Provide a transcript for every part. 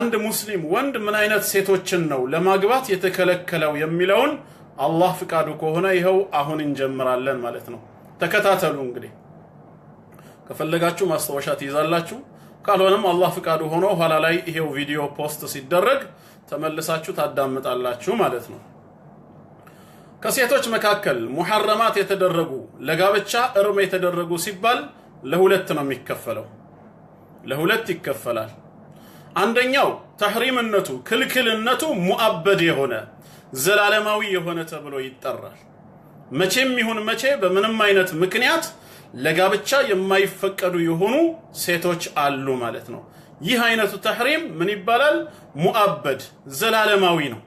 አንድ ሙስሊም ወንድ ምን አይነት ሴቶችን ነው ለማግባት የተከለከለው የሚለውን አላህ ፍቃዱ ከሆነ ይሄው አሁን እንጀምራለን ማለት ነው። ተከታተሉ። እንግዲህ ከፈለጋችሁ ማስታወሻ ትይዛላችሁ፣ ካልሆነም አላህ ፍቃዱ ሆኖ ኋላ ላይ ይሄው ቪዲዮ ፖስት ሲደረግ ተመልሳችሁ ታዳምጣላችሁ ማለት ነው። ከሴቶች መካከል ሙሐረማት የተደረጉ ለጋብቻ እርም የተደረጉ ሲባል ለሁለት ነው የሚከፈለው፣ ለሁለት ይከፈላል። አንደኛው ተህሪምነቱ ክልክልነቱ ሙአበድ የሆነ ዘላለማዊ የሆነ ተብሎ ይጠራል። መቼም ይሁን መቼ በምንም አይነት ምክንያት ለጋብቻ የማይፈቀዱ የሆኑ ሴቶች አሉ ማለት ነው። ይህ አይነቱ ተህሪም ምን ይባላል? ሙአበድ ዘላለማዊ ነው።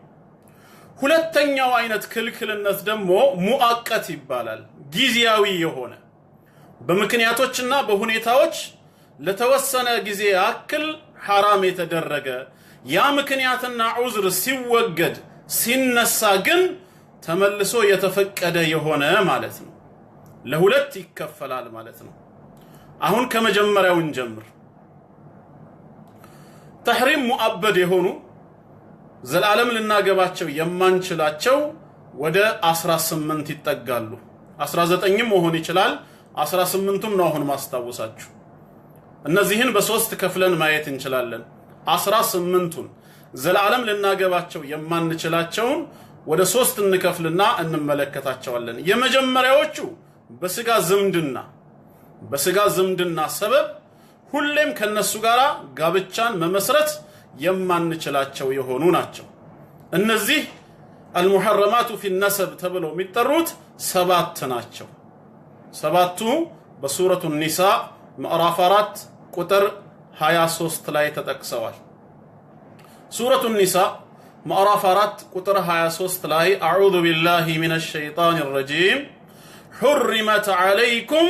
ሁለተኛው አይነት ክልክልነት ደግሞ ሙአቀት ይባላል። ጊዜያዊ የሆነ በምክንያቶችና በሁኔታዎች ለተወሰነ ጊዜ ያክል ሐራም የተደረገ ያ ምክንያትና ዑዝር ሲወገድ ሲነሳ ግን ተመልሶ የተፈቀደ የሆነ ማለት ነው። ለሁለት ይከፈላል ማለት ነው። አሁን ከመጀመሪያው እንጀምር። ተህሪም ሙአበድ የሆኑ ዘላለም ልናገባቸው የማንችላቸው ወደ 18 ይጠጋሉ። 19ም መሆን ይችላል፣ 18ቱም ነው አሁን ማስታወሳችሁ። እነዚህን በሶስት ከፍለን ማየት እንችላለን። 18ቱን ዘላለም ልናገባቸው የማንችላቸውን ወደ ሶስት እንከፍልና እንመለከታቸዋለን። የመጀመሪያዎቹ በስጋ ዝምድና ሰበብ ሁሌም ከነሱ ጋራ ጋብቻን መመስረት የማንችላቸው የሆኑ ናቸው። እነዚህ አልሙሐረማቱ ፊ ነሰብ ተብለው የሚጠሩት 7 ናቸው። 7ቱ በሱረቱ ኒሳ ምዕራፍ 4 ቁጥር 23 ላይ ተጠቅሰዋል። ሱረቱ ኒሳ ምዕራፍ 4 ቁጥር 23 ላይ አዑዙ ቢላሂ ሚነሽ ሸይጣኒ ረጂም ሑሪመት ዐለይኩም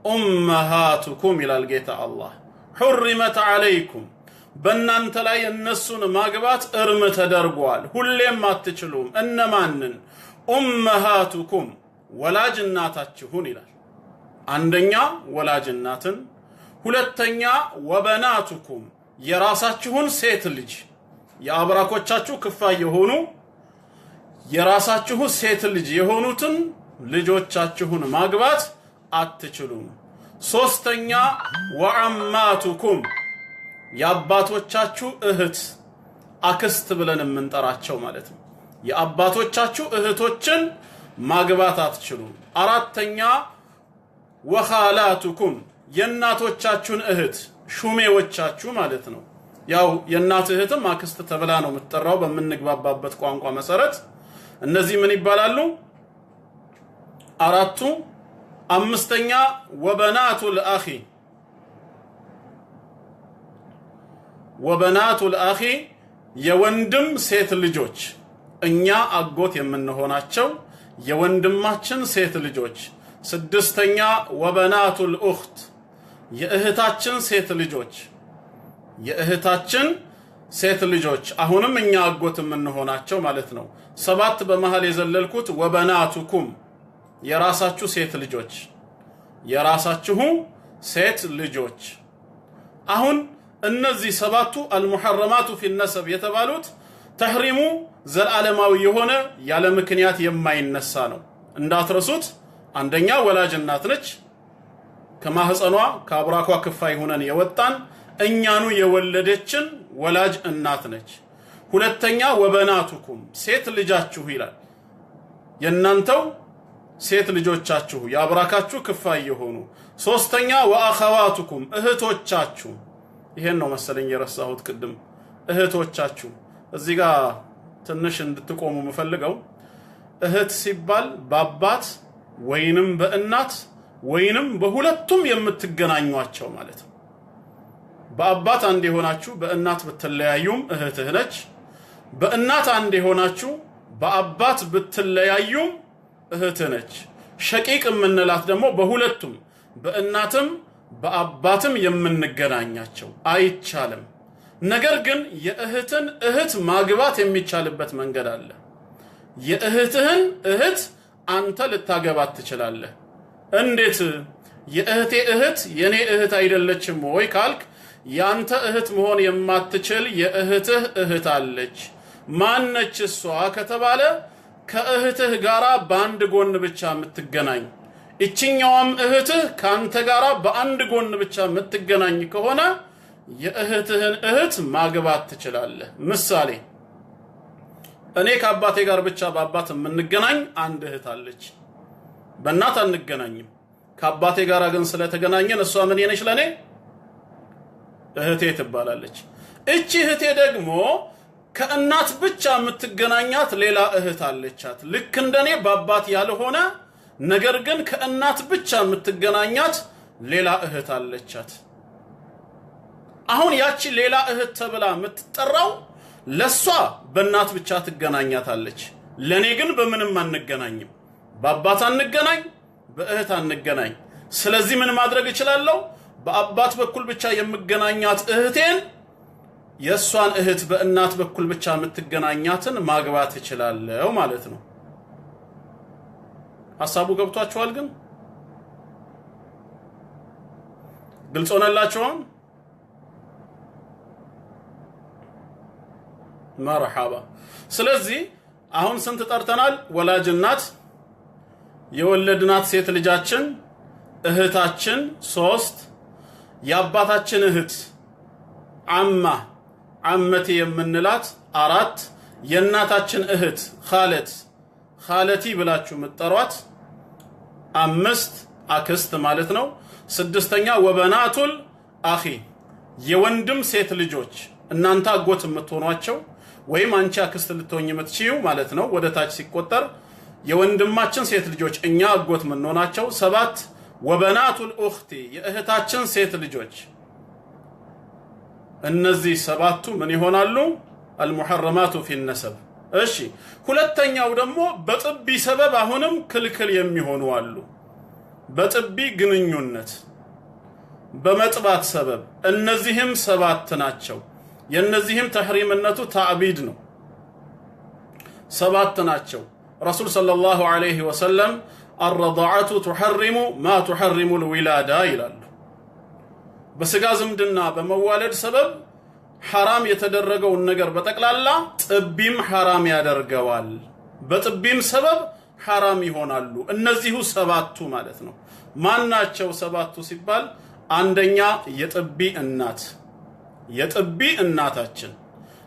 ኡመሃቱኩም ይላል ጌታ አላህ። ሑሪመት ዐለይኩም በእናንተ ላይ እነሱን ማግባት እርም ተደርጓል፣ ሁሌም አትችሉም። እነማንን? ኡመሃቱኩም ወላጅ እናታችሁን ይላል። አንደኛ ወላጅ እናትን፣ ሁለተኛ ወበናቱኩም የራሳችሁን ሴት ልጅ የአብራኮቻችሁ ክፋይ የሆኑ የራሳችሁ ሴት ልጅ የሆኑትን ልጆቻችሁን ማግባት አትችሉም። ሶስተኛ ወአማቱኩም የአባቶቻችሁ እህት አክስት ብለን የምንጠራቸው ማለት ነው። የአባቶቻችሁ እህቶችን ማግባት አትችሉም። አራተኛ ወኻላቱኩም የእናቶቻችሁን እህት ሹሜዎቻችሁ ማለት ነው። ያው የእናት እህትም አክስት ተብላ ነው የምትጠራው በምንግባባበት ቋንቋ መሰረት። እነዚህ ምን ይባላሉ? አራቱ። አምስተኛ ወበናቱል አኺ የወንድም ሴት ልጆች እኛ አጎት የምንሆናቸው የወንድማችን ሴት ልጆች። ስድስተኛ ወበናቱል ኡኽት የእህታችን ሴት ልጆች አሁንም እኛ አጎት የምንሆናቸው ማለት ነው። 7 በመሃል የዘለልኩት ወበናቱኩም የራሳችሁ ሴት ልጆች። አሁን እነዚህ 7ቱ አልሙሐረማቱ ፊ ነሰብ የተባሉት ተህሪሙ ዘላለማዊ የሆነ ያለ ምክንያት የማይነሳ ነው። እንዳትረሱት። አንደኛ ወላጅ እናት ነች፣ ከማህፀኗ ከአብራኳ ክፋይ ሆነን የወጣን እኛኑ የወለደችን ወላጅ እናት ነች። ሁለተኛ ወበናቱኩም ሴት ልጃችሁ ይላል። የናንተው ሴት ልጆቻችሁ የአብራካችሁ ክፋይ የሆኑ። ሶስተኛ ወአኸዋቱኩም እህቶቻችሁ። ይሄን ነው መሰለኝ የረሳሁት ቅድም። እህቶቻችሁ እዚህ ጋር ትንሽ እንድትቆሙ የምፈልገው እህት ሲባል በአባት ወይንም በእናት ወይንም በሁለቱም የምትገናኟቸው ማለት ነው። በአባት አንድ የሆናችሁ በእናት ብትለያዩም እህትህ ነች። በእናት አንድ የሆናችሁ በአባት ብትለያዩም እህትህ ነች። ሸቂቅ የምንላት ደግሞ በሁለቱም በእናትም በአባትም የምንገናኛቸው አይቻልም። ነገር ግን የእህትን እህት ማግባት የሚቻልበት መንገድ አለ። የእህትህን እህት አንተ ልታገባት ትችላለህ። እንዴት? የእህቴ እህት የኔ እህት አይደለችም ወይ ካልክ ያንተ እህት መሆን የማትችል የእህትህ እህት አለች። ማነች እሷ ከተባለ ከእህትህ ጋራ በአንድ ጎን ብቻ የምትገናኝ እቺኛውም እህትህ ካንተ ጋራ በአንድ ጎን ብቻ የምትገናኝ ከሆነ የእህትህን እህት ማግባት ትችላለህ። ምሳሌ እኔ ከአባቴ ጋር ብቻ በአባት የምንገናኝ አንድ እህት አለች። በእናት አንገናኝም። ከአባቴ ጋር ግን ስለተገናኘን እሷ ምን የነች ለኔ እህቴ ትባላለች። እቺ እህቴ ደግሞ ከእናት ብቻ የምትገናኛት ሌላ እህት አለቻት። ልክ እንደኔ በአባት ያልሆነ ነገር ግን ከእናት ብቻ የምትገናኛት ሌላ እህት አለቻት። አሁን ያቺ ሌላ እህት ተብላ የምትጠራው ለሷ በእናት ብቻ ትገናኛታለች። ለኔ ግን በምንም አንገናኝም። በአባት አንገናኝ፣ በእህት አንገናኝ። ስለዚህ ምን ማድረግ እችላለሁ? በአባት በኩል ብቻ የምገናኛት እህቴን የሷን እህት በእናት በኩል ብቻ የምትገናኛትን ማግባት እችላለሁ ማለት ነው። ሐሳቡ ገብቷችኋል? ግን ግልጽ ሆነላችኋል? መርሐባ። ስለዚህ አሁን ስንት ጠርተናል? ወላጅ እናት፣ የወለድናት ሴት ልጃችን፣ እህታችን 3፣ የአባታችን እህት አማ አመቴ የምንላት 4፣ የእናታችን እህት ኻለቲ ብላችሁ የምትጠሯት 5 አክስት ማለት ነው። 6ኛ ወበናቱል አኺ የወንድም ሴት ልጆች እናንተ አጎት የምትሆኗቸው ወይም አንቺ አክስት ልትሆኝ የምትችዩ ማለት ነው። ወደ ታች ሲቆጠር የወንድማችን ሴት ልጆች እኛ አጎት ምንሆናቸው 7 ወበናቱል ኡኽቲ የእህታችን ሴት ልጆች እነዚህ 7ቱ ምን ይሆናሉ? አልሙሐረማቱ ፊ ነሰብ። እሺ ሁለተኛው ደግሞ በጥቢ ሰበብ አሁንም ክልክል የሚሆኑ አሉ። በጥቢ ግንኙነት በመጥባት ሰበብ እነዚህም 7 ናቸው። የነዚህም ተህሪምነቱ ተዕቢድ ነው። 7 ናቸው። ረሱል ሰለላሁ ዐለይሂ ወሰለም الرضاعة تحرم ما تحرم الولادة ይላሉ። በስጋ ዝምድና በመዋለድ ሰበብ ሐራም የተደረገውን ነገር በጠቅላላ ጥቢም ሐራም ያደርገዋል። በጥቢም ሰበብ ሐራም ይሆናሉ። እነዚሁ 7ቱ ማለት ነው። ማናቸው 7ቱ ሲባል አንደኛ የጥቢ እናታችን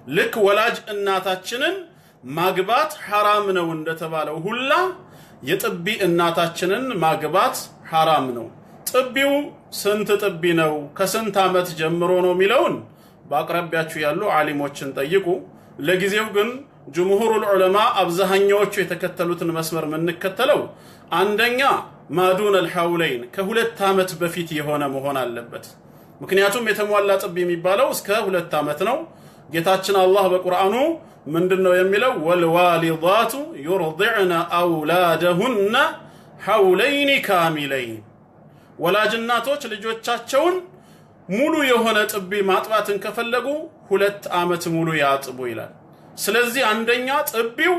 ልክ ወላጅ እናታችንን ማግባት ሐራም ነው እንደተባለው ሁላ የጥቢ እናታችንን ማግባት ሐራም ነው። ጥቢው ስንት ጥቢ ነው? ከስንት ዓመት ጀምሮ ነው የሚለውን በአቅራቢያችሁ ያሉ ዓሊሞችን ጠይቁ። ለጊዜው ግን ጅምሁሩል ዑለማ አብዛኛዎቹ የተከተሉትን መስመር የምንከተለው አንደኛ ማዱነል ሐውለይን ከ2 ዓመት በፊት የሆነ መሆን አለበት። ምክንያቱም የተሟላ ጥቢ የሚባለው እስከ 2 ዓመት ነው። ጌታችን አላህ በቁርአኑ ምንድነው የሚለው? ወልዋሊዳቱ ይርضعن አውላደሁነ ሐውለይን ካሚለይን ወላጅ እናቶች ልጆቻቸውን ሙሉ የሆነ ጥቢ ማጥባትን ከፈለጉ 2 ዓመት ሙሉ ያጥቡ ይላል። ስለዚህ አንደኛ ጥቢው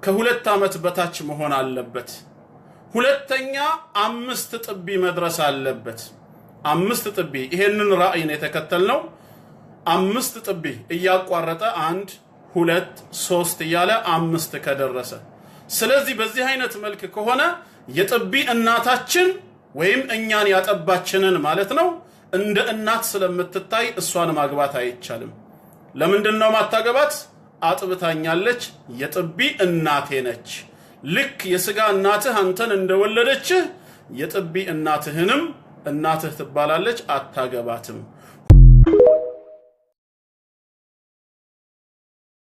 ከ2 ዓመት በታች መሆን አለበት። ሁለተኛ 5 ጥቢ መድረስ አለበት። 5 ጥቢ ይሄንን ራእይን የተከተልነው 5 ጥቢ እያቋረጠ 1 2 3 እያለ 5 ከደረሰ ስለዚህ በዚህ አይነት መልክ ከሆነ የጥቢ እናታችን ወይም እኛን ያጠባችንን ማለት ነው እንደ እናት ስለምትታይ እሷን ማግባት አይቻልም። ለምንድነው ማታገባት? አጥብታኛለች፣ የጥቢ እናቴ ነች። ልክ የስጋ እናትህ አንተን እንደወለደችህ የጥቢ እናትህንም እናትህ ትባላለች፣ አታገባትም።